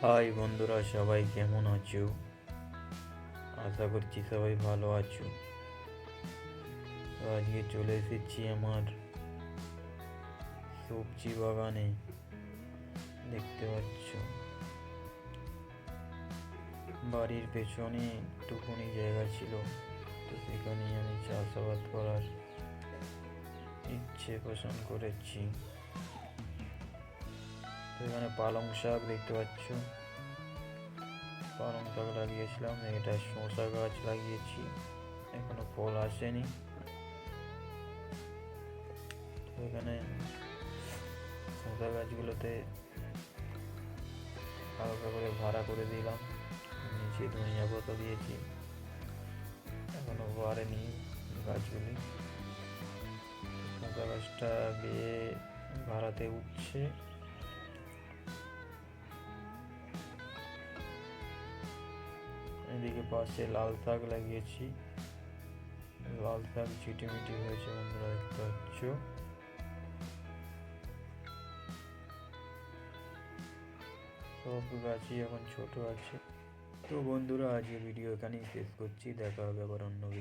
High বন্ধুরা, সবাই কেমন আছো? আশা করছি সবাই ভালো আছো। তো আজকে চলে এসেছি আমার সবজি বাগানে। দেখতে পাচ্ছ বাড়ির পেছনে একটুখানি জায়গা ছিল, তো সেখানেই আমি চাষাবাদ করার ইচ্ছে পোষণ করেছি। তো এখানে পালং শাক দেখতে পাচ্ছ, পালং শাক লাগিয়েছিলাম। এটা শসা গাছ লাগিয়েছি, এখনো ফল আসেনি। তো এখানে শসা গাছগুলোতে হালকা করে ভাড়া করে দিলাম, নিচে ধনিয়া পাতা দিয়েছি, এখনো বাড়েনি গাছগুলি। শসা গাছটা বেয়ে ভাড়াতে উঠছে। এদিকে পাশে লাল শাক লাগিয়েছি, লাল শাক ঝিটিমিটি হয়েছে বন্ধুরা, দেখতে পাচ্ছ। সব গাছই এখন ছোট আছে। তো বন্ধুরা, আজকে ভিডিও এখানেই শেষ করছি। দেখা হবে আবার অন্য ভিডিও।